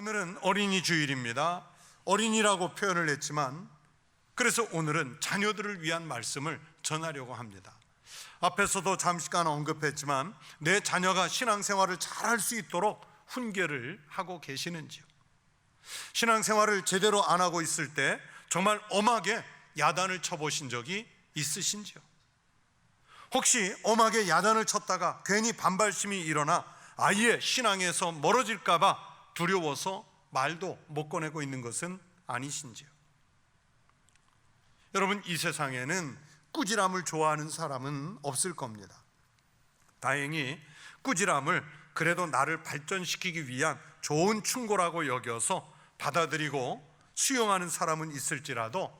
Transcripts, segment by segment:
오늘은 어린이 주일입니다. 어린이라고 표현을 했지만 그래서 오늘은 자녀들을 위한 말씀을 전하려고 합니다. 앞에서도 잠시간 언급했지만 내 자녀가 신앙생활을 잘할 수 있도록 훈계를 하고 계시는지요? 신앙생활을 제대로 안 하고 있을 때 정말 엄하게 야단을 쳐보신 적이 있으신지요? 혹시 엄하게 야단을 쳤다가 괜히 반발심이 일어나 아예 신앙에서 멀어질까 봐 두려워서 말도 못 꺼내고 있는 것은 아니신지요? 여러분, 이 세상에는 꾸지람을 좋아하는 사람은 없을 겁니다. 다행히 꾸지람을 그래도 나를 발전시키기 위한 좋은 충고라고 여겨서 받아들이고 수용하는 사람은 있을지라도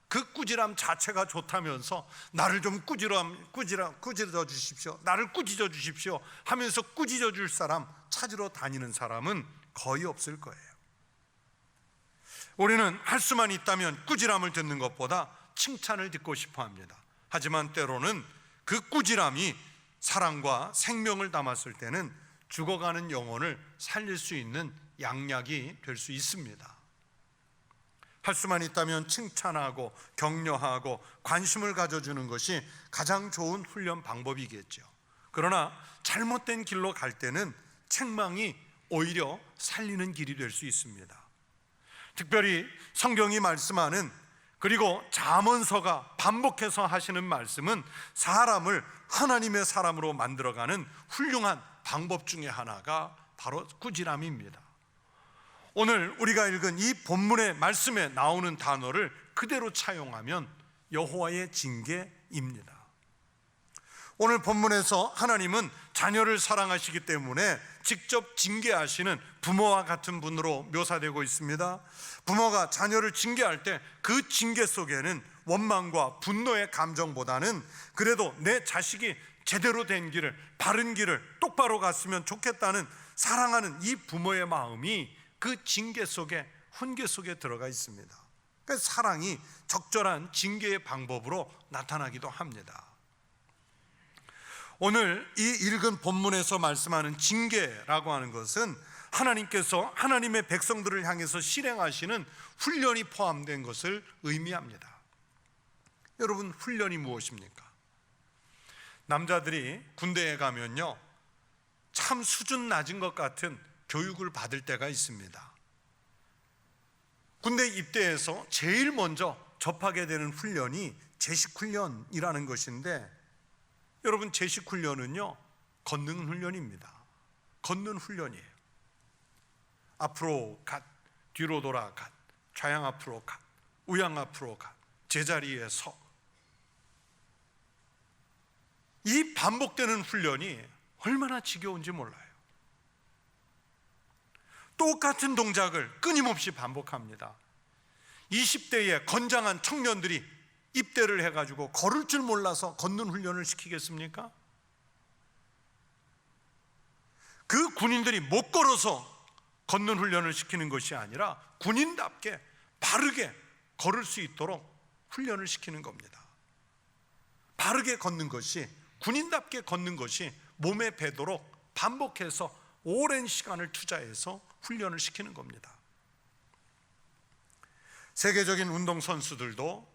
그 꾸지람 자체가 좋다면서 나를 좀 꾸짖어 주십시오, 나를 꾸짖어 주십시오 하면서 꾸짖어 줄 사람 찾으러 다니는 사람은 거의 없을 거예요. 우리는 할 수만 있다면 꾸지람을 듣는 것보다 칭찬을 듣고 싶어 합니다. 하지만 때로는 그 꾸지람이 사랑과 생명을 담았을 때는 죽어가는 영혼을 살릴 수 있는 양약이 될 수 있습니다. 할 수만 있다면 칭찬하고 격려하고 관심을 가져주는 것이 가장 좋은 훈련 방법이겠죠. 그러나 잘못된 길로 갈 때는 책망이 오히려 살리는 길이 될 수 있습니다. 특별히 성경이 말씀하는, 그리고 잠언서가 반복해서 하시는 말씀은 사람을 하나님의 사람으로 만들어가는 훌륭한 방법 중에 하나가 바로 꾸지람입니다. 오늘 우리가 읽은 이 본문의 말씀에 나오는 단어를 그대로 차용하면 여호와의 징계입니다. 오늘 본문에서 하나님은 자녀를 사랑하시기 때문에 직접 징계하시는 부모와 같은 분으로 묘사되고 있습니다. 부모가 자녀를 징계할 때 그 징계 속에는 원망과 분노의 감정보다는 그래도 내 자식이 제대로 된 길을, 바른 길을 똑바로 갔으면 좋겠다는 사랑하는 이 부모의 마음이 그 징계 속에, 훈계 속에 들어가 있습니다. 그래서 사랑이 적절한 징계의 방법으로 나타나기도 합니다. 오늘 이 읽은 본문에서 말씀하는 징계라고 하는 것은 하나님께서 하나님의 백성들을 향해서 실행하시는 훈련이 포함된 것을 의미합니다. 여러분, 훈련이 무엇입니까? 남자들이 군대에 가면요, 참 수준 낮은 것 같은 교육을 받을 때가 있습니다. 군대 입대해서 제일 먼저 접하게 되는 훈련이 제식훈련이라는 것인데, 여러분, 제식훈련은요 걷는 훈련입니다. 걷는 훈련이에요. 앞으로 갓, 뒤로 돌아 갓, 좌양 앞으로 갓, 우양 앞으로 갓, 제자리에 서. 이 반복되는 훈련이 얼마나 지겨운지 몰라요. 똑같은 동작을 끊임없이 반복합니다. 20대의 건장한 청년들이 입대를 해가지고 걸을 줄 몰라서 걷는 훈련을 시키겠습니까? 그 군인들이 못 걸어서 걷는 훈련을 시키는 것이 아니라 군인답게 바르게 걸을 수 있도록 훈련을 시키는 겁니다. 바르게 걷는 것이, 군인답게 걷는 것이 몸에 배도록 반복해서 오랜 시간을 투자해서 훈련을 시키는 겁니다. 세계적인 운동선수들도,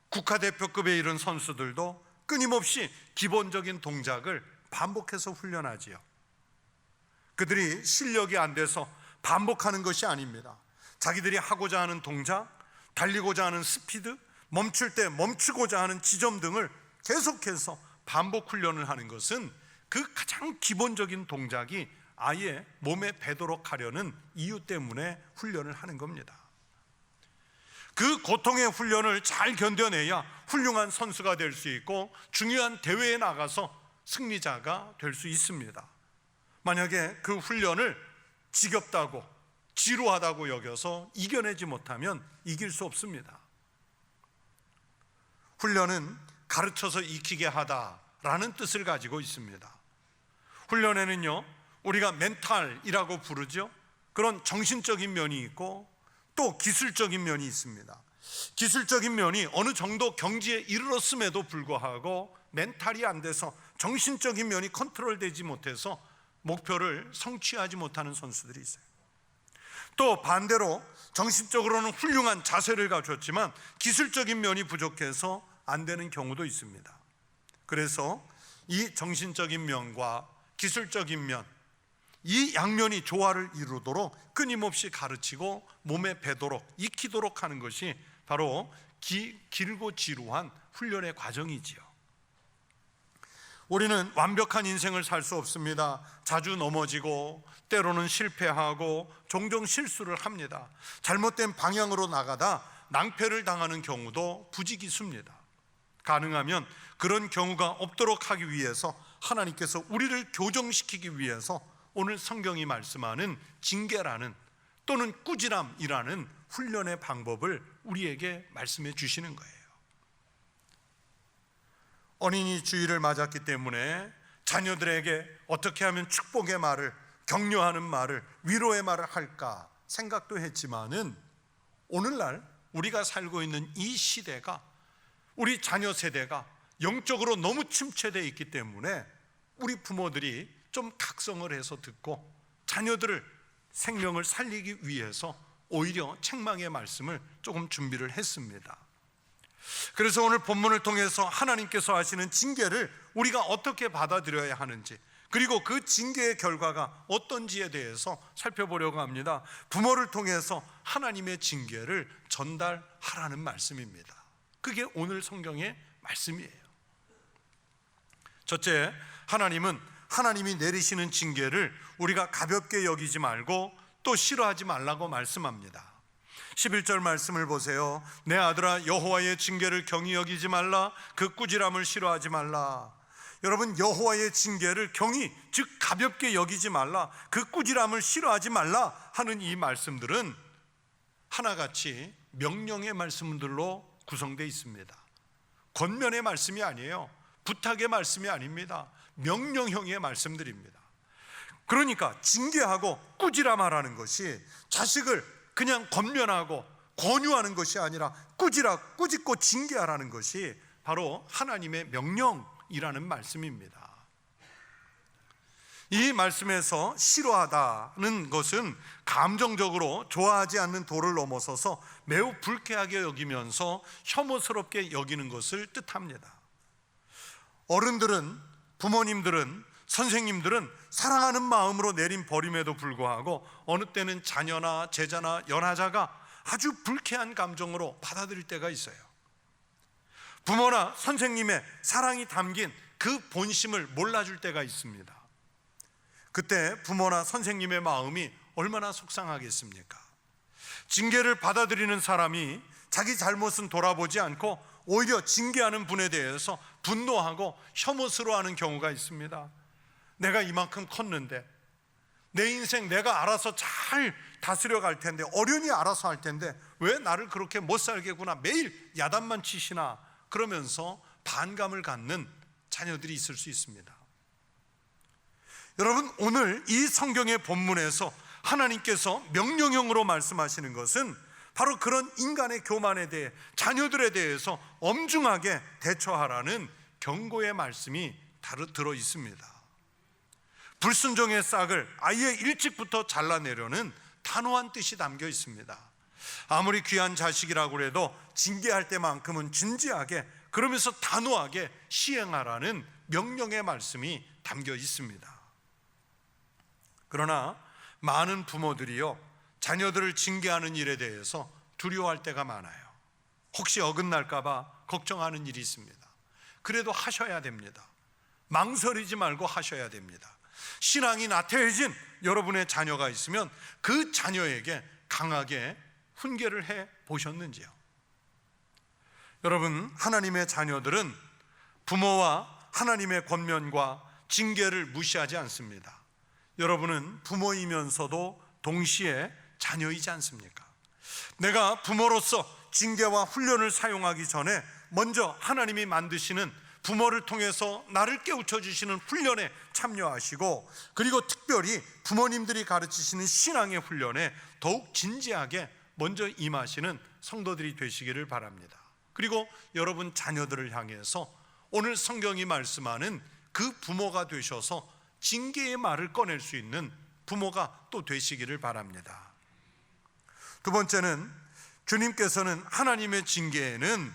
국가대표급에 이른 선수들도 끊임없이 기본적인 동작을 반복해서 훈련하지요. 그들이 실력이 안 돼서 반복하는 것이 아닙니다. 자기들이 하고자 하는 동작, 달리고자 하는 스피드, 멈출 때 멈추고자 하는 지점 등을 계속해서 반복 훈련을 하는 것은 그 가장 기본적인 동작이 아예 몸에 배도록 하려는 이유 때문에 훈련을 하는 겁니다. 그 고통의 훈련을 잘 견뎌내야 훌륭한 선수가 될 수 있고 중요한 대회에 나가서 승리자가 될 수 있습니다. 만약에 그 훈련을 지겹다고, 지루하다고 여겨서 이겨내지 못하면 이길 수 없습니다. 훈련은 가르쳐서 익히게 하다라는 뜻을 가지고 있습니다. 훈련에는요, 우리가 멘탈이라고 부르죠. 그런 정신적인 면이 있고 또 기술적인 면이 있습니다. 기술적인 면이 어느 정도 경지에 이르렀음에도 불구하고 멘탈이 안 돼서, 정신적인 면이 컨트롤되지 못해서 목표를 성취하지 못하는 선수들이 있어요. 또 반대로 정신적으로는 훌륭한 자세를 갖췄지만 기술적인 면이 부족해서 안 되는 경우도 있습니다. 그래서 이 정신적인 면과 기술적인 면, 이 양면이 조화를 이루도록 끊임없이 가르치고 몸에 배도록 익히도록 하는 것이 바로 길고 지루한 훈련의 과정이지요. 우리는 완벽한 인생을 살 수 없습니다. 자주 넘어지고 때로는 실패하고 종종 실수를 합니다. 잘못된 방향으로 나가다 낭패를 당하는 경우도 부지기수입니다. 가능하면 그런 경우가 없도록 하기 위해서 하나님께서 우리를 교정시키기 위해서 오늘 성경이 말씀하는 징계라는 또는 꾸지람이라는 훈련의 방법을 우리에게 말씀해 주시는 거예요. 어린이 주일을 맞았기 때문에 자녀들에게 어떻게 하면 축복의 말을, 격려하는 말을, 위로의 말을 할까 생각도 했지만은 오늘날 우리가 살고 있는 이 시대가, 우리 자녀 세대가 영적으로 너무 침체되어 있기 때문에 우리 부모들이 좀 각성을 해서 듣고 자녀들을 생명을 살리기 위해서 오히려 책망의 말씀을 조금 준비를 했습니다. 그래서 오늘 본문을 통해서 하나님께서 하시는 징계를 우리가 어떻게 받아들여야 하는지, 그리고 그 징계의 결과가 어떤지에 대해서 살펴보려고 합니다. 부모를 통해서 하나님의 징계를 전달하라는 말씀입니다. 그게 오늘 성경의 말씀이에요. 첫째, 하나님이 내리시는 징계를 우리가 가볍게 여기지 말고 또 싫어하지 말라고 말씀합니다. 11절 말씀을 보세요. 내 아들아, 여호와의 징계를 경히 여기지 말라. 그 꾸지람을 싫어하지 말라. 여러분, 여호와의 징계를 경히, 즉 가볍게 여기지 말라, 그 꾸지람을 싫어하지 말라 하는 이 말씀들은 하나같이 명령의 말씀들로 구성되어 있습니다. 권면의 말씀이 아니에요. 부탁의 말씀이 아닙니다. 명령형의 말씀들입니다. 그러니까 징계하고 꾸지람하라는 것이 자식을 그냥 권면하고 권유하는 것이 아니라 꾸짖고 징계하라는 것이 바로 하나님의 명령이라는 말씀입니다. 이 말씀에서 싫어하다는 것은 감정적으로 좋아하지 않는 도를 넘어서서 매우 불쾌하게 여기면서 혐오스럽게 여기는 것을 뜻합니다. 어른들은, 부모님들은, 선생님들은 사랑하는 마음으로 내린 벌임에도 불구하고 어느 때는 자녀나 제자나 연하자가 아주 불쾌한 감정으로 받아들일 때가 있어요. 부모나 선생님의 사랑이 담긴 그 본심을 몰라줄 때가 있습니다. 그때 부모나 선생님의 마음이 얼마나 속상하겠습니까? 징계를 받아들이는 사람이 자기 잘못은 돌아보지 않고 오히려 징계하는 분에 대해서 분노하고 혐오스러워하는 경우가 있습니다. 내가 이만큼 컸는데, 내 인생 내가 알아서 잘 다스려 갈 텐데, 어련히 알아서 할 텐데 왜 나를 그렇게 못 살게구나, 매일 야단만 치시나, 그러면서 반감을 갖는 자녀들이 있을 수 있습니다. 여러분, 오늘 이 성경의 본문에서 하나님께서 명령형으로 말씀하시는 것은 바로 그런 인간의 교만에 대해, 자녀들에 대해서 엄중하게 대처하라는 경고의 말씀이 들어 있습니다. 불순종의 싹을 아예 일찍부터 잘라내려는 단호한 뜻이 담겨 있습니다. 아무리 귀한 자식이라고 해도 징계할 때만큼은 진지하게, 그러면서 단호하게 시행하라는 명령의 말씀이 담겨 있습니다. 그러나 많은 부모들이요, 자녀들을 징계하는 일에 대해서 두려워할 때가 많아요. 혹시 어긋날까 봐 걱정하는 일이 있습니다. 그래도 하셔야 됩니다. 망설이지 말고 하셔야 됩니다. 신앙이 나태해진 여러분의 자녀가 있으면 그 자녀에게 강하게 훈계를 해 보셨는지요? 여러분, 하나님의 자녀들은 부모와 하나님의 권면과 징계를 무시하지 않습니다. 여러분은 부모이면서도 동시에 자녀이지 않습니까? 내가 부모로서 징계와 훈련을 사용하기 전에 먼저 하나님이 만드시는, 부모를 통해서 나를 깨우쳐 주시는 훈련에 참여하시고, 그리고 특별히 부모님들이 가르치시는 신앙의 훈련에 더욱 진지하게 먼저 임하시는 성도들이 되시기를 바랍니다. 그리고 여러분 자녀들을 향해서 오늘 성경이 말씀하는 그 부모가 되셔서 징계의 말을 꺼낼 수 있는 부모가 또 되시기를 바랍니다. 두 번째는 주님께서는 하나님의 징계에는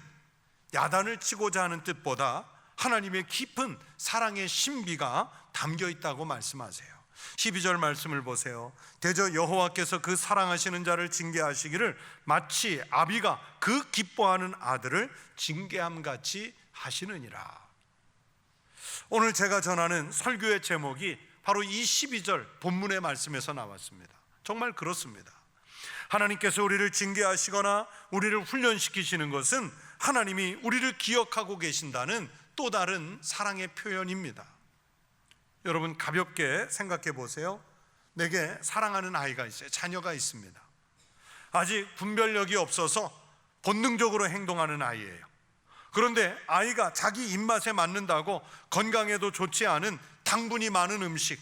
야단을 치고자 하는 뜻보다 하나님의 깊은 사랑의 신비가 담겨 있다고 말씀하세요. 12절 말씀을 보세요. 대저 여호와께서 그 사랑하시는 자를 징계하시기를 마치 아비가 그 기뻐하는 아들을 징계함같이 하시느니라. 오늘 제가 전하는 설교의 제목이 바로 이 12절 본문의 말씀에서 나왔습니다. 정말 그렇습니다. 하나님께서 우리를 징계하시거나 우리를 훈련시키시는 것은 하나님이 우리를 기억하고 계신다는 또 다른 사랑의 표현입니다. 여러분, 가볍게 생각해 보세요. 내게 사랑하는 아이가 있어요. 자녀가 있습니다. 아직 분별력이 없어서 본능적으로 행동하는 아이예요. 그런데 아이가 자기 입맛에 맞는다고 건강에도 좋지 않은 당분이 많은 음식,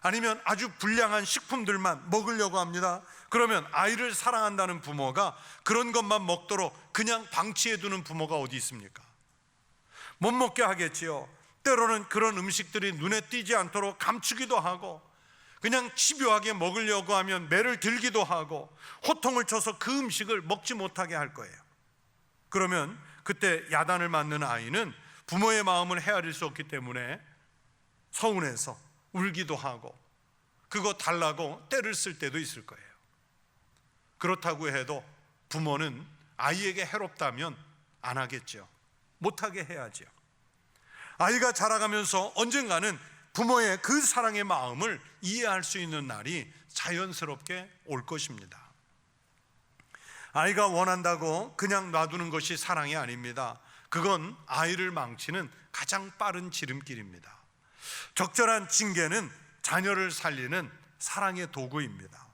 아니면 아주 불량한 식품들만 먹으려고 합니다. 그러면 아이를 사랑한다는 부모가 그런 것만 먹도록 그냥 방치해 두는 부모가 어디 있습니까? 못 먹게 하겠지요. 때로는 그런 음식들이 눈에 띄지 않도록 감추기도 하고, 그냥 집요하게 먹으려고 하면 매를 들기도 하고, 호통을 쳐서 그 음식을 먹지 못하게 할 거예요. 그러면 그때 야단을 맞는 아이는 부모의 마음을 헤아릴 수 없기 때문에 서운해서 울기도 하고, 그거 달라고 떼를 쓸 때도 있을 거예요. 그렇다고 해도 부모는 아이에게 해롭다면 안 하겠죠. 못하게 해야죠. 아이가 자라가면서 언젠가는 부모의 그 사랑의 마음을 이해할 수 있는 날이 자연스럽게 올 것입니다. 아이가 원한다고 그냥 놔두는 것이 사랑이 아닙니다. 그건 아이를 망치는 가장 빠른 지름길입니다. 적절한 징계는 자녀를 살리는 사랑의 도구입니다.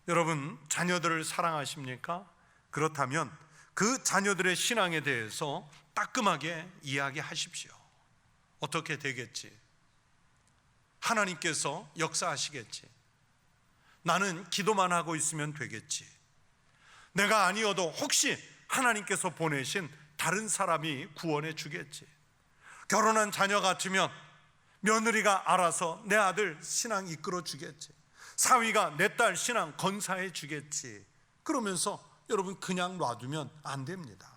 여러분, 자녀들을 사랑하십니까? 그렇다면 그 자녀들의 신앙에 대해서 따끔하게 이야기하십시오. 어떻게 되겠지? 하나님께서 역사하시겠지. 나는 기도만 하고 있으면 되겠지. 내가 아니어도 혹시 하나님께서 보내신 다른 사람이 구원해 주겠지. 결혼한 자녀 같으면 며느리가 알아서 내 아들 신앙 이끌어 주겠지. 사위가 내 딸 신앙 건사해 주겠지. 그러면서 여러분, 그냥 놔두면 안 됩니다.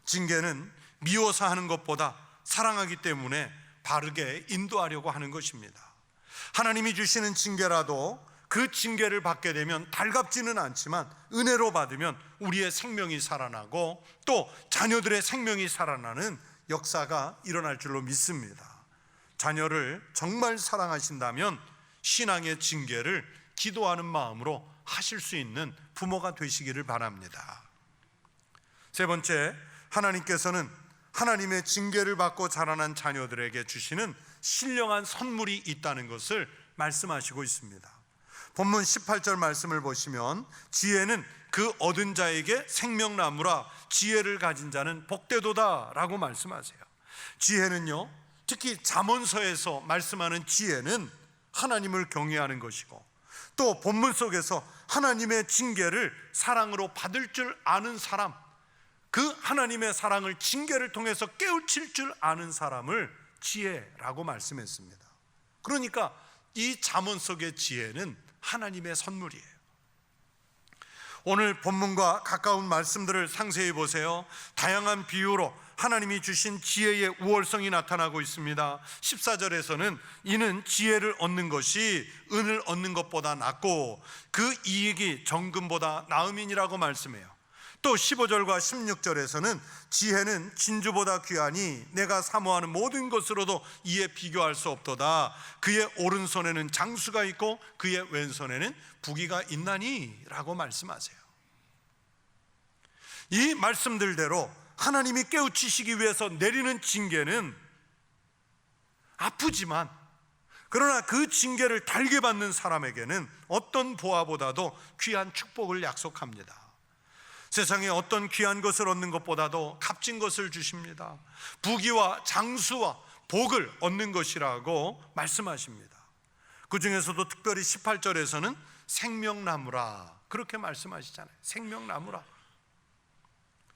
징계는 미워서 하는 것보다 사랑하기 때문에 바르게 인도하려고 하는 것입니다. 하나님이 주시는 징계라도 그 징계를 받게 되면 달갑지는 않지만 은혜로 받으면 우리의 생명이 살아나고 또 자녀들의 생명이 살아나는 역사가 일어날 줄로 믿습니다. 자녀를 정말 사랑하신다면 신앙의 징계를 기도하는 마음으로 하실 수 있는 부모가 되시기를 바랍니다. 세 번째, 하나님께서는 하나님의 징계를 받고 자라난 자녀들에게 주시는 신령한 선물이 있다는 것을 말씀하시고 있습니다. 본문 18절 말씀을 보시면 지혜는 그 얻은 자에게 생명나무라 지혜를 가진 자는 복되도다 라고 말씀하세요. 지혜는요, 특히 잠언서에서 말씀하는 지혜는 하나님을 경외하는 것이고, 또 본문 속에서 하나님의 징계를 사랑으로 받을 줄 아는 사람, 그 하나님의 사랑을 징계를 통해서 깨우칠 줄 아는 사람을 지혜라고 말씀했습니다. 그러니까 이 잠언 속의 지혜는 하나님의 선물이에요. 오늘 본문과 가까운 말씀들을 상세히 보세요. 다양한 비유로 하나님이 주신 지혜의 우월성이 나타나고 있습니다. 14절에서는 이는 지혜를 얻는 것이 은을 얻는 것보다 낫고 그 이익이 정금보다 나음이니라고 말씀해요. 또 15절과 16절에서는 지혜는 진주보다 귀하니 내가 사모하는 모든 것으로도 이에 비교할 수 없도다. 그의 오른손에는 장수가 있고 그의 왼손에는 부귀가 있나니 라고 말씀하세요. 이 말씀들대로 하나님이 깨우치시기 위해서 내리는 징계는 아프지만, 그러나 그 징계를 달게 받는 사람에게는 어떤 보화보다도 귀한 축복을 약속합니다. 세상에 어떤 귀한 것을 얻는 것보다도 값진 것을 주십니다. 부귀와 장수와 복을 얻는 것이라고 말씀하십니다. 그 중에서도 특별히 18절에서는 생명나무라 그렇게 말씀하시잖아요. 생명나무라.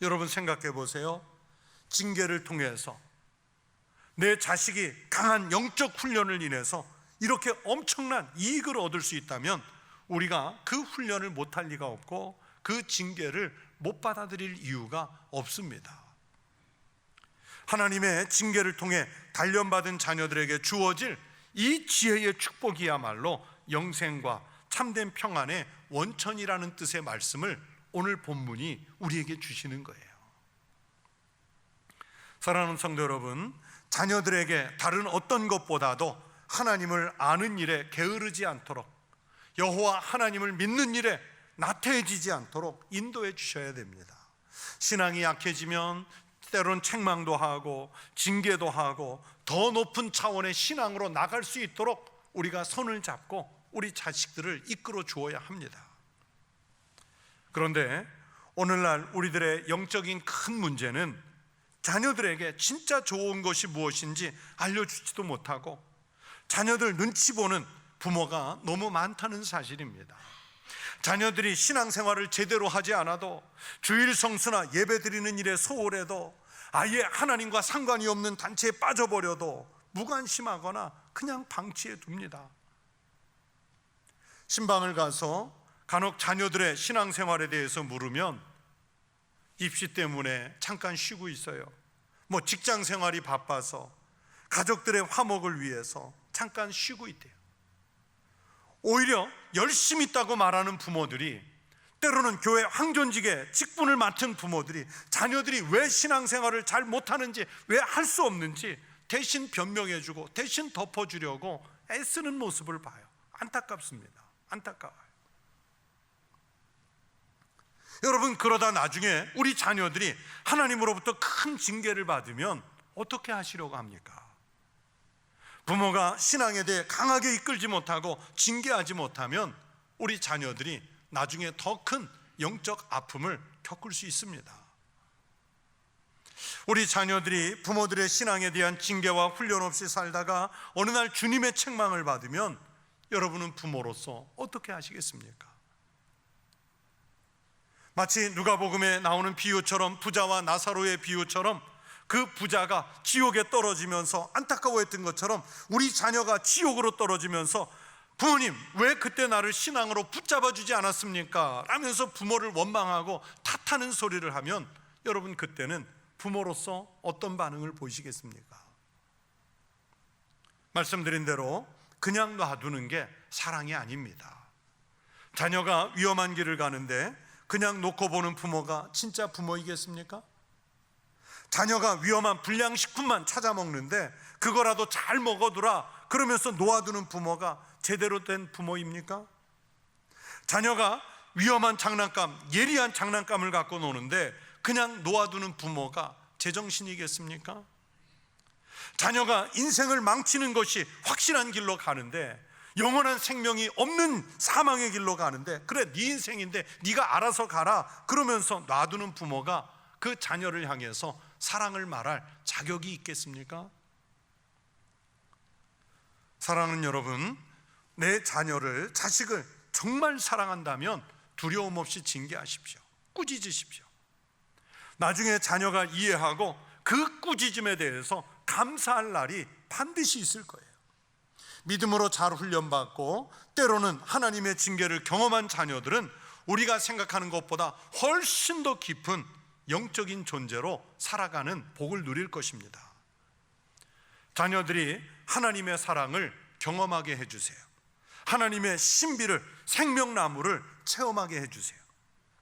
여러분 생각해 보세요. 징계를 통해서 내 자식이 강한 영적 훈련을 인해서 이렇게 엄청난 이익을 얻을 수 있다면 우리가 그 훈련을 못할 리가 없고 그 징계를 못 받아들일 이유가 없습니다. 하나님의 징계를 통해 단련받은 자녀들에게 주어질 이 지혜의 축복이야말로 영생과 참된 평안의 원천이라는 뜻의 말씀을 오늘 본문이 우리에게 주시는 거예요. 사랑하는 성도 여러분, 자녀들에게 다른 어떤 것보다도 하나님을 아는 일에 게으르지 않도록, 여호와 하나님을 믿는 일에 나태해지지 않도록 인도해 주셔야 됩니다. 신앙이 약해지면 때론 책망도 하고 징계도 하고 더 높은 차원의 신앙으로 나갈 수 있도록 우리가 손을 잡고 우리 자식들을 이끌어 주어야 합니다. 그런데 오늘날 우리들의 영적인 큰 문제는 자녀들에게 진짜 좋은 것이 무엇인지 알려주지도 못하고 자녀들 눈치 보는 부모가 너무 많다는 사실입니다. 자녀들이 신앙생활을 제대로 하지 않아도 주일 성수나 예배 드리는 일에 소홀해도 아예 하나님과 상관이 없는 단체에 빠져버려도 무관심하거나 그냥 방치해 둡니다. 신방을 가서 간혹 자녀들의 신앙생활에 대해서 물으면 입시 때문에 잠깐 쉬고 있어요. 뭐 직장 생활이 바빠서 가족들의 화목을 위해서 잠깐 쉬고 있대요. 오히려 열심히 있다고 말하는 부모들이, 때로는 교회 황존직에 직분을 맡은 부모들이 자녀들이 왜 신앙생활을 잘 못하는지, 왜 할 수 없는지 대신 변명해주고 대신 덮어주려고 애쓰는 모습을 봐요. 안타깝습니다. 안타까워요. 여러분, 그러다 나중에 우리 자녀들이 하나님으로부터 큰 징계를 받으면 어떻게 하시려고 합니까? 부모가 신앙에 대해 강하게 이끌지 못하고 징계하지 못하면 우리 자녀들이 나중에 더 큰 영적 아픔을 겪을 수 있습니다. 우리 자녀들이 부모들의 신앙에 대한 징계와 훈련 없이 살다가 어느 날 주님의 책망을 받으면 여러분은 부모로서 어떻게 하시겠습니까? 마치 누가복음에 나오는 비유처럼, 부자와 나사로의 비유처럼 그 부자가 지옥에 떨어지면서 안타까워했던 것처럼 우리 자녀가 지옥으로 떨어지면서 부모님 왜 그때 나를 신앙으로 붙잡아 주지 않았습니까? 라면서 부모를 원망하고 탓하는 소리를 하면 여러분, 그때는 부모로서 어떤 반응을 보이시겠습니까? 말씀드린 대로 그냥 놔두는 게 사랑이 아닙니다. 자녀가 위험한 길을 가는데 그냥 놓고 보는 부모가 진짜 부모이겠습니까? 자녀가 위험한 불량식품만 찾아 먹는데 그거라도 잘 먹어두라 그러면서 놓아두는 부모가 제대로 된 부모입니까? 자녀가 위험한 장난감, 예리한 장난감을 갖고 노는데 그냥 놓아두는 부모가 제정신이겠습니까? 자녀가 인생을 망치는 것이 확실한 길로 가는데, 영원한 생명이 없는 사망의 길로 가는데, 그래 네 인생인데 네가 알아서 가라 그러면서 놔두는 부모가 그 자녀를 향해서 사랑을 말할 자격이 있겠습니까? 사랑하는 여러분, 내 자녀를, 자식을 정말 사랑한다면 두려움 없이 징계하십시오. 꾸짖으십시오. 나중에 자녀가 이해하고 그 꾸짖음에 대해서 감사할 날이 반드시 있을 거예요. 믿음으로 잘 훈련받고 때로는 하나님의 징계를 경험한 자녀들은 우리가 생각하는 것보다 훨씬 더 깊은 영적인 존재로 살아가는 복을 누릴 것입니다. 자녀들이 하나님의 사랑을 경험하게 해주세요. 하나님의 신비를, 생명나무를 체험하게 해주세요.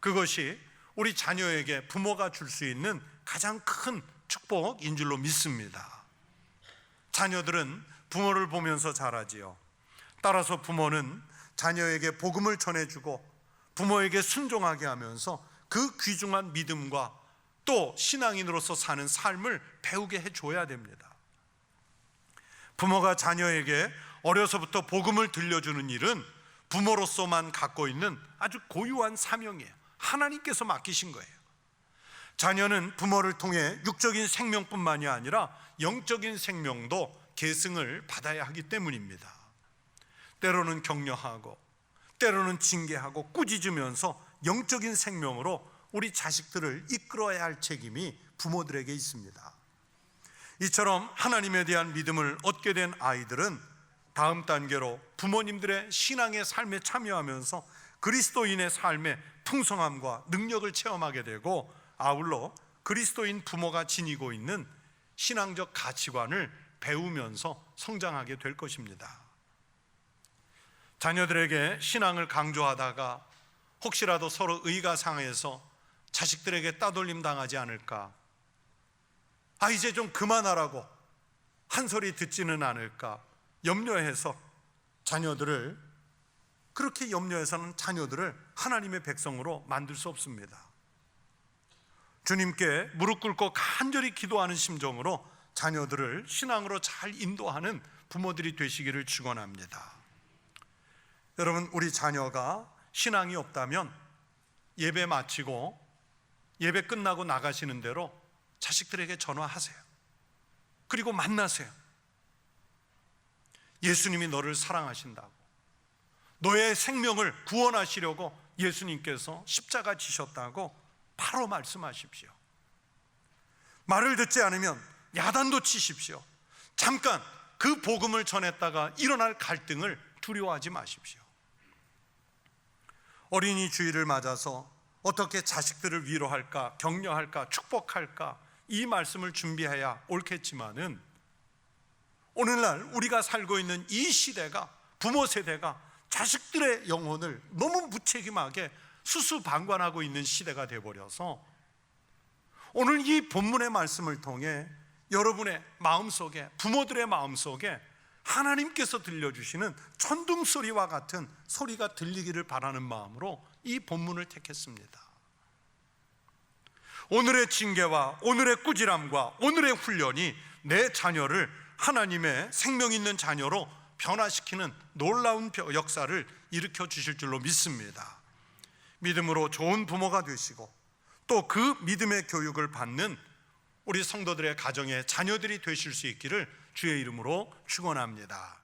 그것이 우리 자녀에게 부모가 줄 수 있는 가장 큰 축복인 줄로 믿습니다. 자녀들은 부모를 보면서 자라지요. 따라서 부모는 자녀에게 복음을 전해주고 부모에게 순종하게 하면서 그 귀중한 믿음과 또 신앙인으로서 사는 삶을 배우게 해줘야 됩니다. 부모가 자녀에게 어려서부터 복음을 들려주는 일은 부모로서만 갖고 있는 아주 고유한 사명이에요. 하나님께서 맡기신 거예요. 자녀는 부모를 통해 육적인 생명뿐만이 아니라 영적인 생명도 계승을 받아야 하기 때문입니다. 때로는 격려하고 때로는 징계하고 꾸짖으면서 영적인 생명으로 우리 자식들을 이끌어야 할 책임이 부모들에게 있습니다. 이처럼 하나님에 대한 믿음을 얻게 된 아이들은 다음 단계로 부모님들의 신앙의 삶에 참여하면서 그리스도인의 삶의 풍성함과 능력을 체험하게 되고, 아울러 그리스도인 부모가 지니고 있는 신앙적 가치관을 배우면서 성장하게 될 것입니다. 자녀들에게 신앙을 강조하다가 혹시라도 서로 의가 상해서 자식들에게 따돌림 당하지 않을까, 이제 좀 그만하라고 한 소리 듣지는 않을까 염려해서 그렇게 염려해서는 자녀들을 하나님의 백성으로 만들 수 없습니다. 주님께 무릎 꿇고 간절히 기도하는 심정으로 자녀들을 신앙으로 잘 인도하는 부모들이 되시기를 축원합니다. 여러분, 우리 자녀가 신앙이 없다면 예배 마치고 예배 끝나고 나가시는 대로 자식들에게 전화하세요. 그리고 만나세요. 예수님이 너를 사랑하신다고, 너의 생명을 구원하시려고 예수님께서 십자가 지셨다고 바로 말씀하십시오. 말을 듣지 않으면 야단도 치십시오. 잠깐 그 복음을 전했다가 일어날 갈등을 두려워하지 마십시오. 어린이 주일을 맞아서 어떻게 자식들을 위로할까, 격려할까, 축복할까, 이 말씀을 준비해야 옳겠지만은 오늘날 우리가 살고 있는 이 시대가, 부모 세대가 자식들의 영혼을 너무 무책임하게 수수방관하고 있는 시대가 되어버려서 오늘 이 본문의 말씀을 통해 여러분의 마음속에, 부모들의 마음속에 하나님께서 들려주시는 천둥소리와 같은 소리가 들리기를 바라는 마음으로 이 본문을 택했습니다. 오늘의 징계와 오늘의 꾸지람과 오늘의 훈련이 내 자녀를 하나님의 생명 있는 자녀로 변화시키는 놀라운 역사를 일으켜 주실 줄로 믿습니다. 믿음으로 좋은 부모가 되시고 또 그 믿음의 교육을 받는 우리 성도들의 가정의 자녀들이 되실 수 있기를 주의 이름으로 축원합니다.